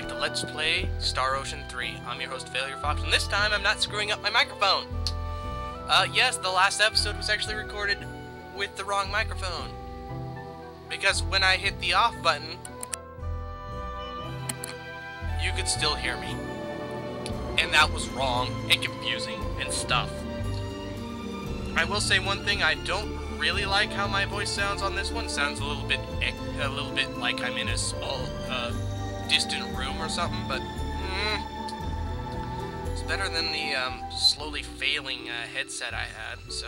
back to Let's Play Star Ocean 3. I'm your host, Failure Fox, and this time I'm not screwing up my microphone. Yes, the last episode was actually recorded with the wrong microphone. Because when I hit the off button, you could still hear me. And that was wrong and confusing and stuff. I will say one thing, I don't really like how my voice sounds on this one. It sounds a little bit like I'm in a small, distant room or something, but it's better than the slowly failing headset I had. So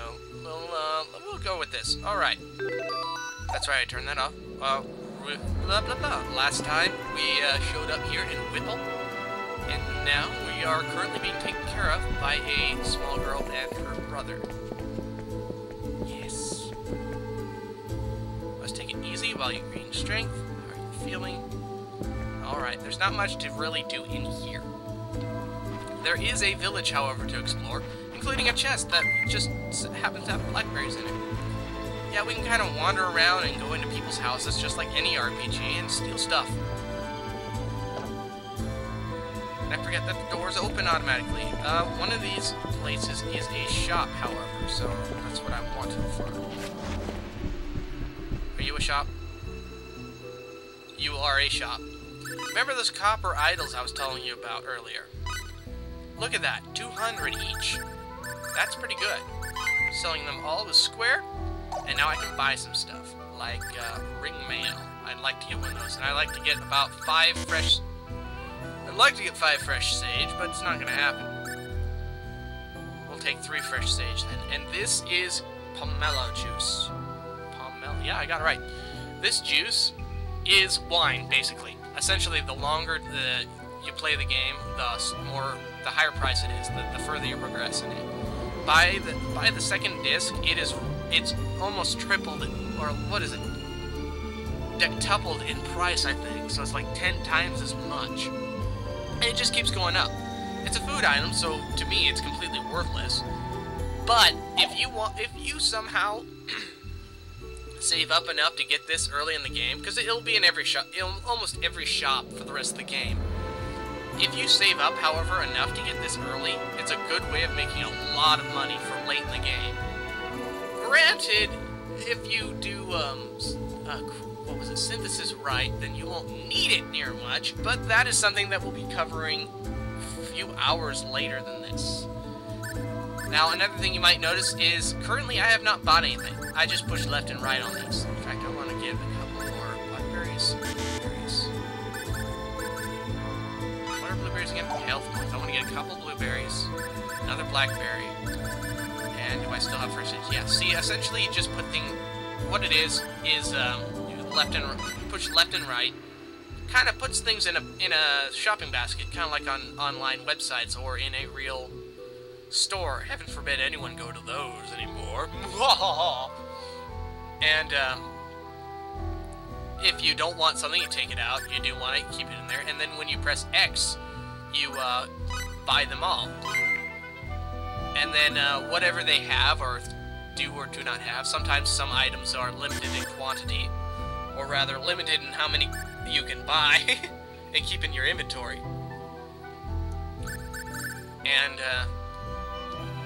we'll go with this. All right, that's right. I turned that off. Blah blah blah. Last time we showed up here in Whipple, and now we are currently being taken care of by a small girl and her brother. Yes. Let's take it easy while you gain strength. How are you feeling? Alright, there's not much to really do in here. There is a village, however, to explore, including a chest that just happens to have blackberries in it. Yeah, we can kind of wander around and go into people's houses just like any RPG and steal stuff. And I forget that the doors open automatically. One of these places is a shop, however, so that's what I want to find. Are you a shop? You are a shop. Remember those copper idols I was telling you about earlier? Look at that, 200 each. That's pretty good. Selling them all was square, and now I can buy some stuff, like ring mail. I'd like to get one of those, and I'd like to get about 5 fresh... I'd like to get 5 fresh sage, but it's not going to happen. We'll take 3 fresh sage then, and this is pomelo juice. Pomelo, yeah, I got it right. This juice is wine, basically. Essentially, the longer you play the game, the higher price it is, the further you progress in it. By the second disc, it's almost tripled, or what is it? Dectupled in price, I think. So it's like 10 times as much, and it just keeps going up. It's a food item, so to me, it's completely worthless. But if you somehow save up enough to get this early in the game, because it'll be in every shop, almost every shop for the rest of the game. If you save up, however, enough to get this early, it's a good way of making a lot of money for late in the game. Granted, if you do, what was it, synthesis right, then you won't need it near much, but that is something that we'll be covering a few hours later than this. Now, another thing you might notice is, currently I have not bought anything. I just pushed left and right on these. In fact, I want to give a couple more blackberries. Blueberries. What are blueberries again? Health points. I want to get a couple blueberries, another blackberry, and do I still have fresh sage? Yeah. See, essentially, you just put what it is left and push left and right. Kind of puts things in a shopping basket, kind of like on online websites or in a real store. Heaven forbid anyone go to those anymore. And if you don't want something, you take it out. You do want it, keep it in there. And then when you press X, you buy them all. And then whatever they have or do or do not have, sometimes some items are limited in quantity, or rather limited in how many you can buy and keep in your inventory. And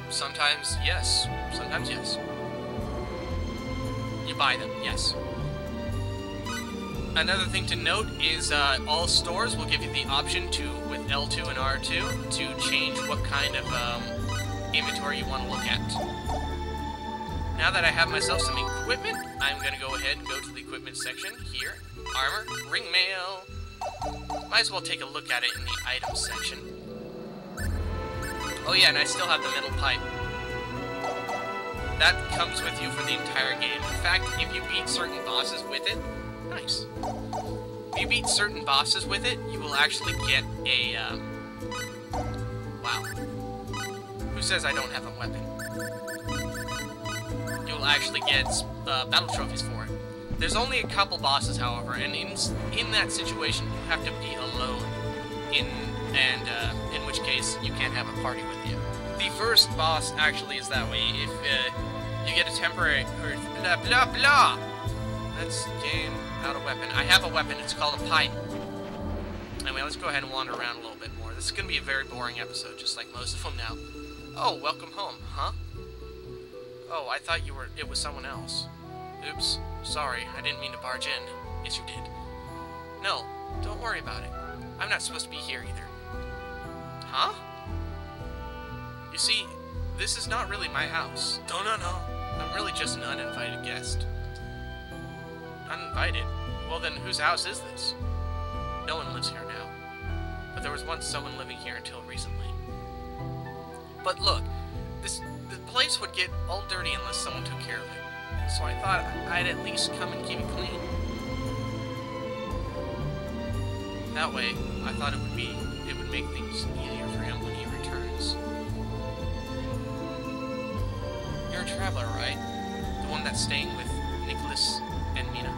sometimes yes, sometimes yes. You buy them, yes. Another thing to note is all stores will give you the option to, with L2 and R2, to change what kind of inventory you want to look at. Now that I have myself some equipment, I'm going to go ahead and go to the equipment section here. Armor, ring mail. Might as well take a look at it in the items section. Oh yeah, and I still have the metal pipe. That comes with you for the entire game. In fact, if you beat certain bosses with it, nice. If you beat certain bosses with it, you will actually get a, wow. Who says I don't have a weapon? You will actually get battle trophies for it. There's only a couple bosses, however, and in that situation, you have to be alone. In which case, you can't have a party with you. The first boss actually is that way. If you get a temporary, blah blah blah. That's game out of weapon. I have a weapon. It's called a pipe. Anyway, let's go ahead and wander around a little bit more. This is going to be a very boring episode, just like most of them now. Oh, welcome home, huh? Oh, I thought it was someone else. Oops, sorry, I didn't mean to barge in. Yes, you did. No, don't worry about it. I'm not supposed to be here either. Huh? You see, this is not really my house. No. I'm really just an uninvited guest. Uninvited? Well then, whose house is this? No one lives here now. But there was once someone living here until recently. But look, the place would get all dirty unless someone took care of it. So I thought I'd at least come and keep it clean. That way, I thought it would make things easier for him when he returns. You're a traveler, right? The one that's staying with Nicholas and Mina.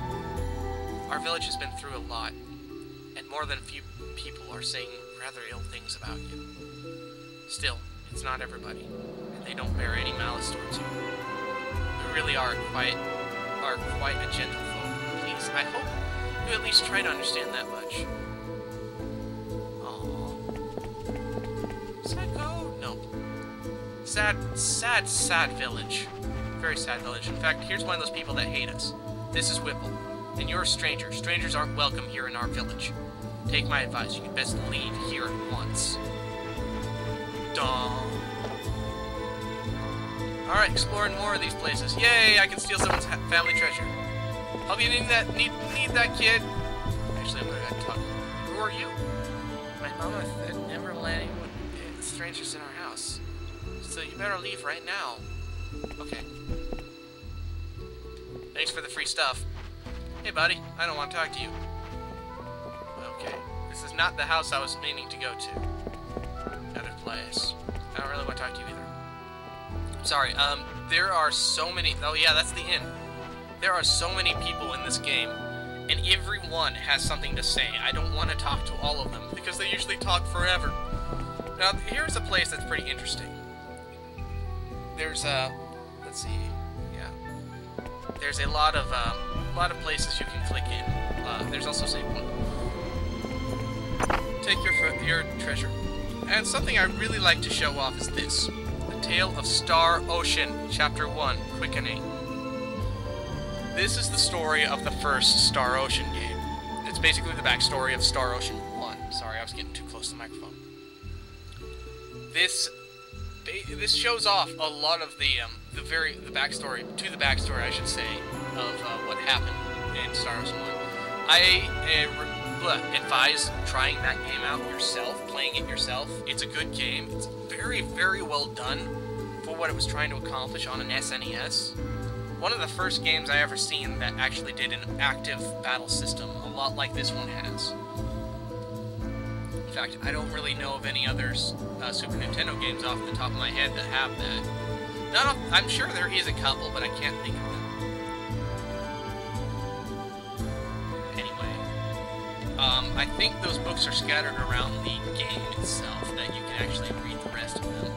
Our village has been through a lot, and more than a few people are saying rather ill things about you. Still, it's not everybody, and they don't bear any malice towards you. We really are quite a gentle folk. Please, I hope you at least try to understand that much. Sad village. Very sad village. In fact, here's one of those people that hate us. This is Whipple, and you're a stranger. Strangers aren't welcome here in our village. Take my advice, you can best leave here at once. Dong. Alright, exploring more of these places. Yay, I can steal someone's family treasure. Hope you need that kid. Actually, I'm gonna talk. Who are you? My mama said never let anyone strangers in our house. So you better leave right now. Okay. Thanks for the free stuff. Hey, buddy. I don't want to talk to you. Okay. This is not the house I was meaning to go to. Another place. I don't really want to talk to you either. Sorry. There are so many... Oh, yeah, that's the inn. There are so many people in this game, and everyone has something to say. I don't want to talk to all of them, because they usually talk forever. Now, here's a place that's pretty interesting. There's let's see, yeah. There's a lot of places you can click in. There's also save point. Take your treasure. And something I really like to show off is this: The Tale of Star Ocean, Chapter 1, Quickening. This is the story of the first Star Ocean game. It's basically the backstory of Star Ocean 1. Sorry, I was getting too close to the microphone. This shows off a lot of the backstory, I should say, of what happened in Star Ocean 1. I advise trying that game out yourself, playing it yourself. It's a good game. It's very, very well done for what it was trying to accomplish on an SNES. One of the first games I ever seen that actually did an active battle system, a lot like this one has. In fact, I don't really know of any other Super Nintendo games off the top of my head that have that. I'm sure there is a couple, but I can't think of them. Anyway, I think those books are scattered around the game itself, that you can actually read the rest of them.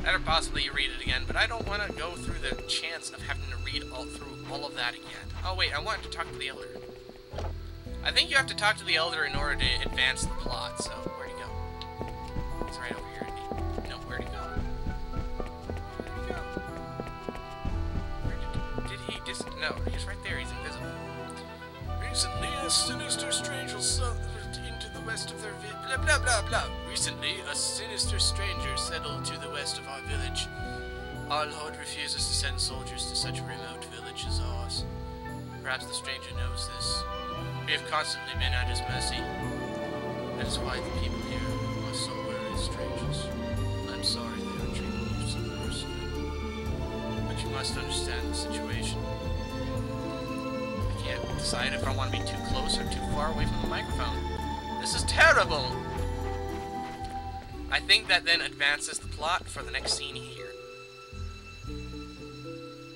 Or possibly you read it again, but I don't want to go through the chance of having to read through all of that again. Oh wait, I wanted to talk to the Elder. I think you have to talk to the Elder in order to advance the plot, so where'd he go? It's right over here, isn't he? No, where'd he go? Where'd he go? Did he just... No, he's right there, he's invisible. Recently, a sinister stranger settled into the west of their village. Blah, blah, blah, blah. Recently, a sinister stranger settled to the west of our village. Our Lord refuses to send soldiers to such a remote village as ours. Perhaps the stranger knows this. We have constantly been at his mercy. That is why the people here are so wary of strangers. I'm sorry they are treating you so personally. But you must understand the situation. I can't decide if I want to be too close or too far away from the microphone. This is terrible! I think that then advances the plot for the next scene here.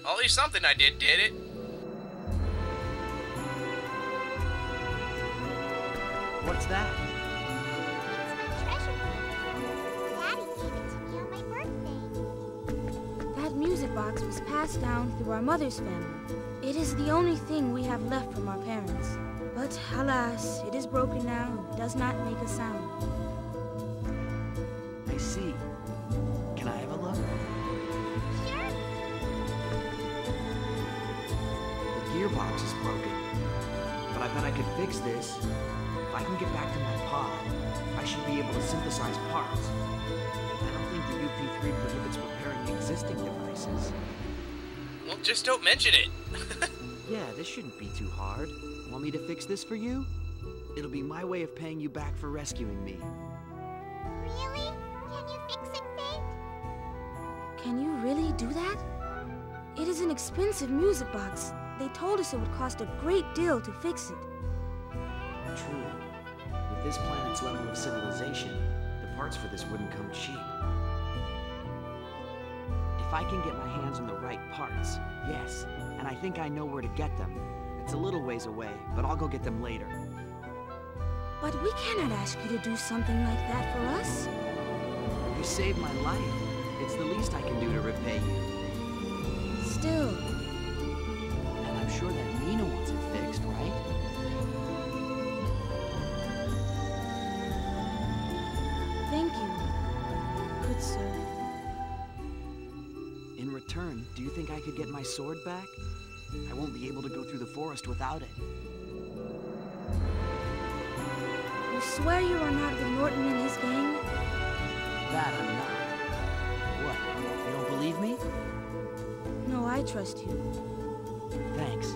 At least something I did it? What's that? It's my treasure. Daddy gave it to me on my birthday. That music box was passed down through our mother's family. It is the only thing we have left from our parents. But alas, it is broken now and does not make a sound. I see. Can I have a look? Sure. The gearbox is broken. But I bet I could fix this. If I can get back to my pod, I should be able to synthesize parts. I don't think the UP3 prohibits repairing existing devices. Well, just don't mention it. Yeah, this shouldn't be too hard. Want me to fix this for you? It'll be my way of paying you back for rescuing me. Really? Can you fix it, Fate? Can you really do that? It is an expensive music box. They told us it would cost a great deal to fix it. True. With this planet's level of civilization, the parts for this wouldn't come cheap. If I can get my hands on the right parts, yes, and I think I know where to get them. It's a little ways away, but I'll go get them later. But we cannot ask you to do something like that for us. You saved my life. It's the least I can do to repay you. Still, And I'm sure that Mina wants it fixed, right? thank you, good sir. In return, do you think I could get my sword back? I won't be able to go through the forest without it. You swear you are not with Norton and his gang? That I'm not. What? You don't believe me? No, I trust you. Thanks.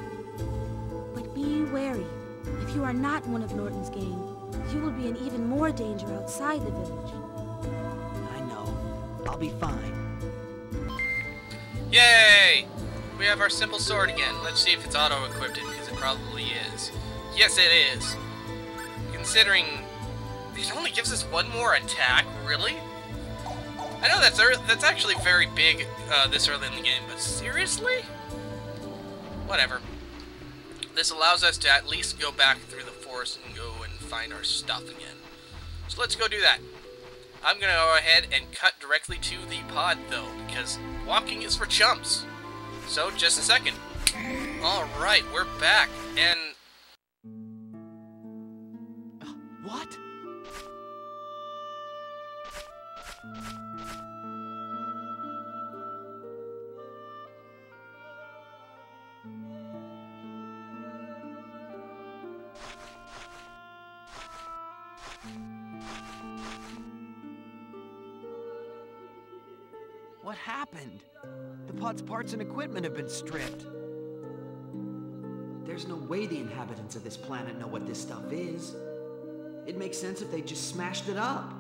But be wary. If you are not one of Norton's gang, you will be in even more danger outside the village. I know. I'll be fine. Yay! We have our simple sword again. Let's see if it's auto-equipped, because it probably is. Yes, it is. Considering it only gives us one more attack, really? I know that's actually very big this early in the game, but seriously? Whatever. This allows us to at least go back through the forest and go and find our stuff again. So let's go do that. I'm gonna go ahead and cut directly to the pod, though, because walking is for chumps. So, just a second. Alright, we're back, and... What? What happened? The pod's parts and equipment have been stripped. There's no way the inhabitants of this planet know what this stuff is. It makes sense if they just smashed it up.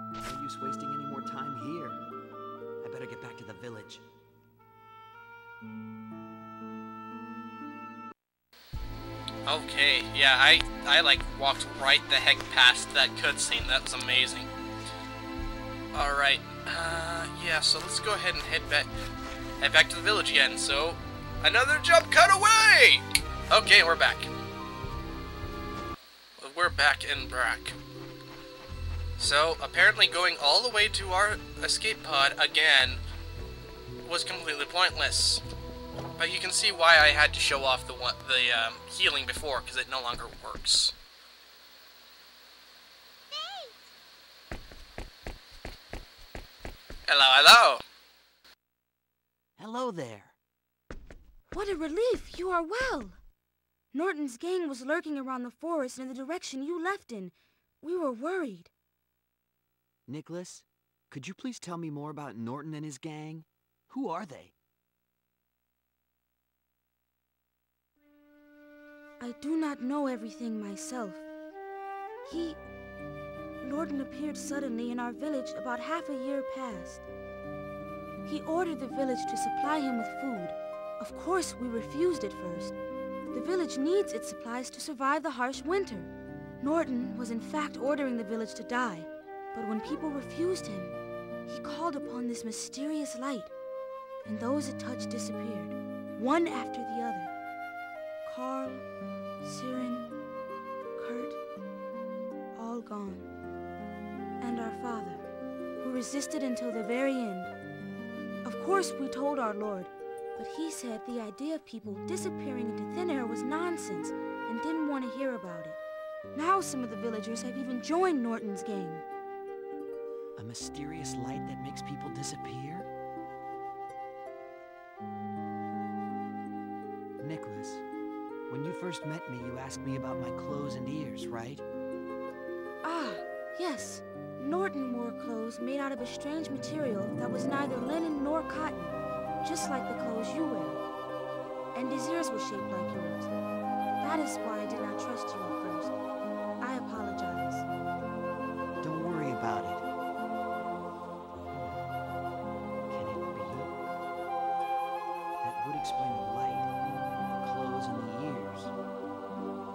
No use wasting any more time here. I better get back to the village. Okay, yeah, I like walked right the heck past that cutscene. That was amazing. Alright, yeah, so let's go ahead and head back to the village again. So, another jump cut away! Okay, we're back. We're back in Brack. So, apparently going all the way to our escape pod again was completely pointless. But you can see why I had to show off the healing before, because it no longer works. Hello, hello! Hello there. What a relief! You are well! Norton's gang was lurking around the forest in the direction you left in. We were worried. Nicholas, could you please tell me more about Norton and his gang? Who are they? I do not know everything myself. Norton appeared suddenly in our village about half a year past. He ordered the village to supply him with food. Of course, we refused at first. The village needs its supplies to survive the harsh winter. Norton was in fact ordering the village to die, but when people refused him, he called upon this mysterious light, and those it touched disappeared. one after the other. Carl, Siren, Kurt, all gone. And our father, who resisted until the very end. Of course, we told our Lord, but he said the idea of people disappearing into thin air was nonsense and didn't want to hear about it. Now some of the villagers have even joined Norton's gang. A mysterious light that makes people disappear? Nicholas, when you first met me, you asked me about my clothes and ears, right? Ah, yes. Norton wore clothes made out of a strange material that was neither linen nor cotton, just like the clothes you wear. And his ears were shaped like yours. That is why I did not trust you at first. I apologize. Don't worry about it. Can it be? That would explain the light, the clothes, and the ears.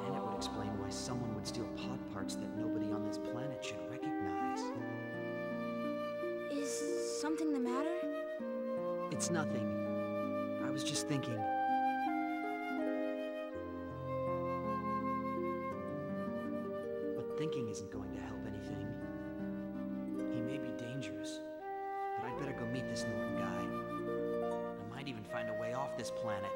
And it would explain why someone would steal pod parts that nobody on this planet should recognize. Is something the matter? It's nothing. I was just thinking. But thinking isn't going to help anything. He may be dangerous, but I'd better go meet this Norton guy. I might even find a way off this planet.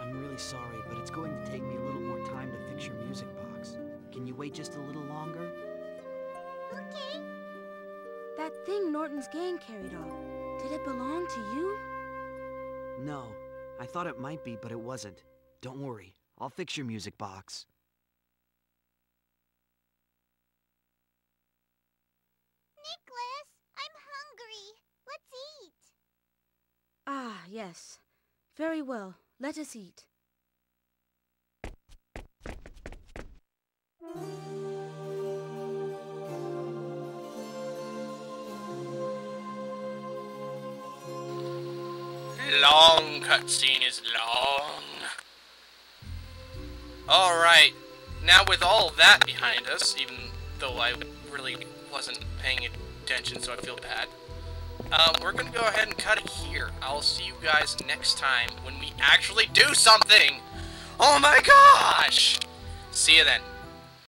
I'm really sorry, but it's going to take me a little more time to fix your music box. Can you wait just a little longer? Okay. That thing Norton's gang carried off, did it belong to you? No, I thought it might be, but it wasn't. Don't worry, I'll fix your music box. Nicholas, I'm hungry. Let's eat. Ah, yes. Very well. Let us eat. Long cutscene is long. Alright, now with all that behind us, even though I really wasn't paying attention, so I feel bad, we're gonna go ahead and cut it here. I'll see you guys next time when we actually do something! Oh my gosh! See you then.